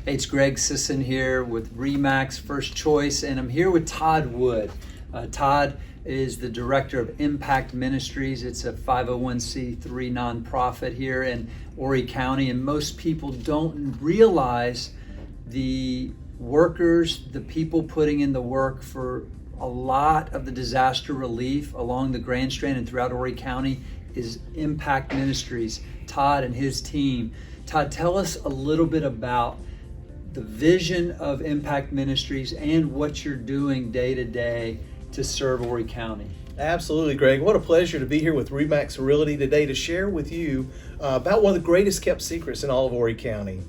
Hey, it's Greg Sisson here with RE/MAX First Choice, and I'm here with Todd Wood. Todd is the director of Impact Ministries. It's a 501c3 nonprofit here in Horry County, and most people don't realize the workers, the people putting in the work for a lot of the disaster relief along the Grand Strand and throughout Horry County is Impact Ministries. Todd and his team. Todd, tell us a little bit about the vision of Impact Ministries and what you're doing day to day to serve Horry County. Absolutely, Greg. What a pleasure to be here with RE/MAX Realty today to share with you about one of the greatest kept secrets in all of Horry County.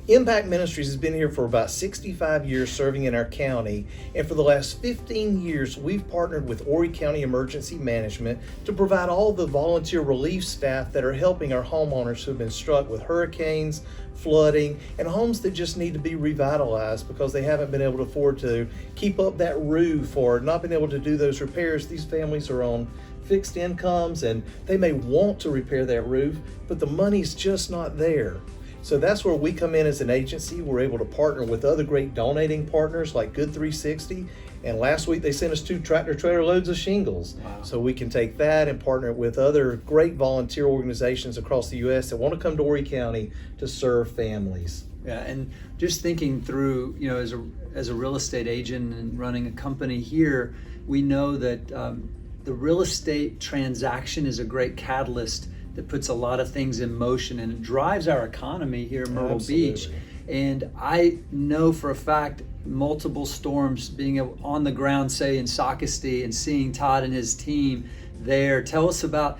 Impact Ministries has been here for about 65 years serving in our county, and for the last 15 years we've partnered with Horry County Emergency Management to provide all the volunteer relief staff that are helping our homeowners who have been struck with hurricanes, flooding, and homes that just need to be revitalized because they haven't been able to afford to keep up that roof or not been able to do those repairs. These families are on fixed incomes and they may want to repair that roof, but the money's just not there. So that's where we come in as an agency. We're able to partner with other great donating partners like Good 360. And last week they sent us 2 tractor trailer loads of shingles. Wow. So we can take that and partner with other great volunteer organizations across the U.S. that want to come to Horry County to serve families. Yeah, and just thinking through, as a real estate agent and running a company here, we know that the real estate transaction is a great catalyst that puts a lot of things in motion, and it drives our economy here in Myrtle Beach. And I know for a fact multiple storms being on the ground, say in Sockasty, and seeing Todd and his team there. Tell us about,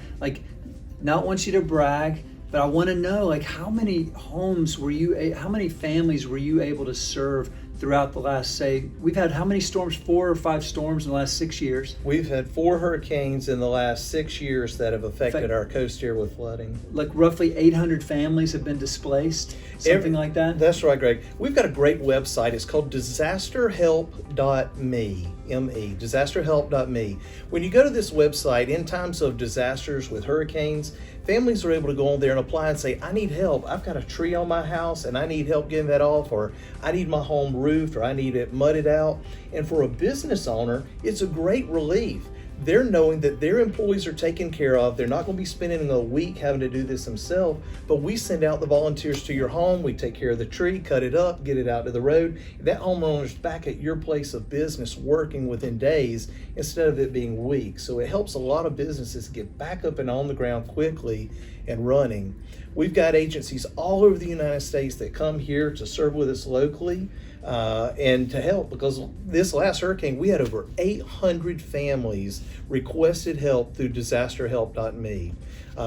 not want you to brag, but I want to know, how many homes how many families were you able to serve throughout the last, we've had how many storms, 4 or 5 storms in the last 6 years? We've had 4 hurricanes in the last 6 years that have affected our coast here with flooding. Like roughly 800 families have been displaced, something like that? That's right, Greg. We've got a great website. It's called disasterhelp.me. disasterhelp.me. When you go to this website, in times of disasters with hurricanes, families are able to go on there and apply and say, I need help. I've got a tree on my house and I need help getting that off, or I need my home roofed, or I need it mudded out. And for a business owner, it's a great relief. They're knowing that their employees are taken care of. They're not going to be spending a week having to do this themselves, but we send out the volunteers to your home. We take care of the tree, cut it up, get it out to the road. That homeowner's back at your place of business working within days instead of it being weeks. So it helps a lot of businesses get back up and on the ground quickly and running. We've got agencies all over the United States that come here to serve with us locally and to help, because this last hurricane we had over 800 families requested help through disasterhelp.me.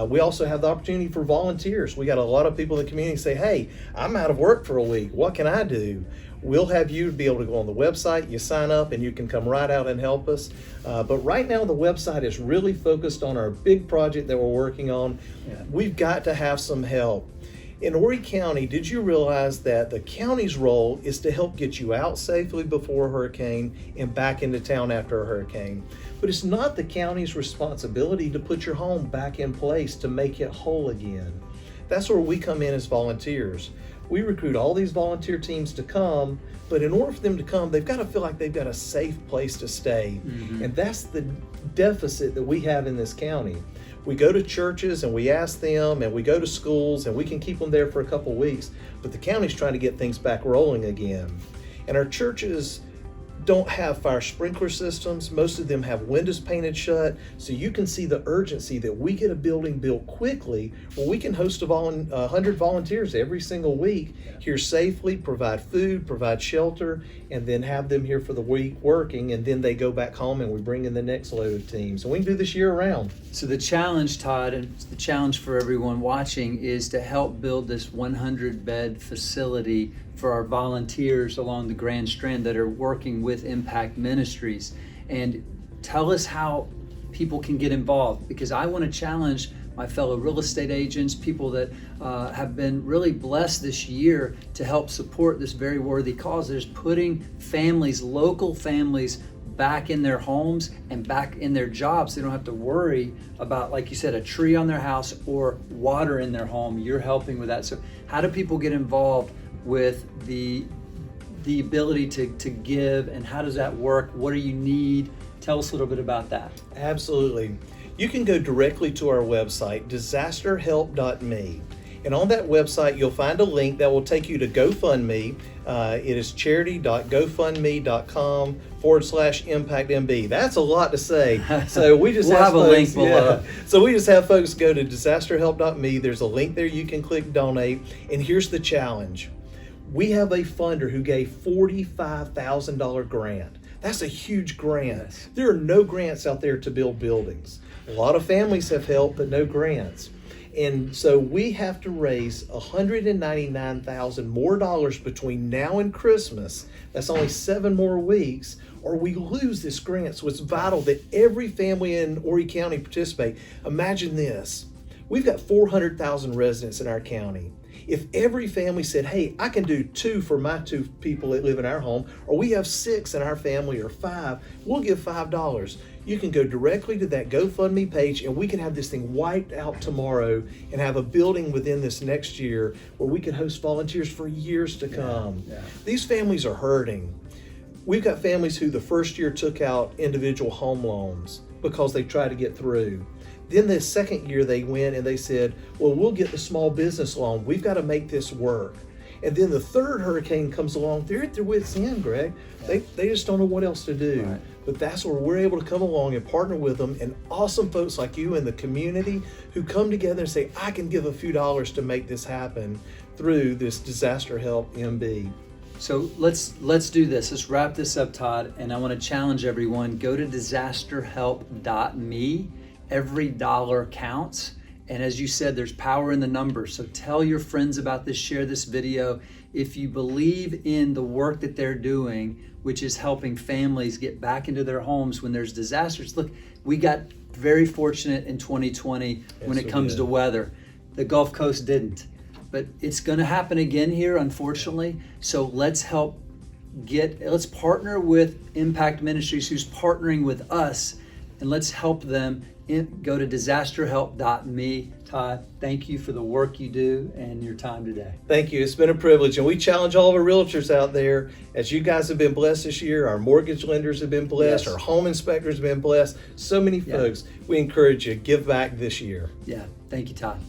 We also have the opportunity for volunteers. We got a lot of people in the community say, hey, I'm out of work for a week. What can I do? We'll have you be able to go on the website, you sign up, and you can come right out and help us. But right now the website is really focused on our big project that we're working on. Yeah. We've got to have some help. In Horry County, did you realize that the county's role is to help get you out safely before a hurricane and back into town after a hurricane? But it's not the county's responsibility to put your home back in place to make it whole again. That's where we come in as volunteers. We recruit all these volunteer teams to come, but in order for them to come, they've got to feel like they've got a safe place to stay. Mm-hmm. And that's the deficit that we have in this county. We go to churches and we ask them, and we go to schools and we can keep them there for a couple weeks, but the county's trying to get things back rolling again. And our churches don't have fire sprinkler systems. Most of them have windows painted shut, so you can see the urgency that we get a building built quickly where we can host 100 volunteers every single week here safely, provide food, provide shelter, and then have them here for the week working, and then they go back home and we bring in the next load of teams. And we can do this year round. So the challenge, Todd, and the challenge for everyone watching is to help build this 100-bed facility for our volunteers along the Grand Strand that are working with Impact Ministries. And tell us how people can get involved, because I want to challenge my fellow real estate agents, people that have been really blessed this year to help support this very worthy cause. There's putting families, local families, back in their homes and back in their jobs. They don't have to worry about, like you said, a tree on their house or water in their home. You're helping with that. So how do people get involved with the ability to give, and how does that work? What do you need? Tell us a little bit about that. Absolutely. You can go directly to our website, disasterhelp.me. And on that website, you'll find a link that will take you to GoFundMe. It is charity.gofundme.com/ImpactMB. That's a lot to say. So we just We'll have a link below. So we just have folks go to disasterhelp.me. There's a link there you can click donate. And here's the challenge. We have a funder who gave $45,000 grant. That's a huge grant. Yes. There are no grants out there to build buildings. A lot of families have helped, but no grants. And so we have to raise $199,000 more dollars between now and Christmas. That's only 7 more weeks, or we lose this grant. So it's vital that every family in Horry County participate. Imagine this. We've got 400,000 residents in our county. If every family said, hey, I can do 2 for my 2 people that live in our home, or we have 6 in our family or 5, we'll give $5. You can go directly to that GoFundMe page, and we can have this thing wiped out tomorrow and have a building within this next year where we can host volunteers for years to come. Yeah. These families are hurting. We've got families who the first year took out individual home loans because they tried to get through. Then the second year they went and they said, well, we'll get the small business loan. We've got to make this work. And then the third hurricane comes along. They're at their wits' end, Greg. They just don't know what else to do. Right. But that's where we're able to come along and partner with them, and awesome folks like you in the community who come together and say, I can give a few dollars to make this happen through this Disaster Help MB. So let's do this. Let's wrap this up, Todd. And I want to challenge everyone. Go to disasterhelp.me. Every dollar counts. And as you said, there's power in the numbers. So tell your friends about this, share this video. If you believe in the work that they're doing, which is helping families get back into their homes when there's disasters. Look, we got very fortunate in 2020 when it comes to weather. The Gulf Coast didn't. But it's going to happen again here, unfortunately. So let's partner with Impact Ministries, who's partnering with us, and let's help them. Go to disasterhelp.me. Todd, thank you for the work you do and your time today. Thank you. It's been a privilege. And we challenge all of our realtors out there, as you guys have been blessed this year, our mortgage lenders have been blessed, Yes. our home inspectors have been blessed. So many folks. We encourage you, give back this year. Yeah. Thank you, Todd.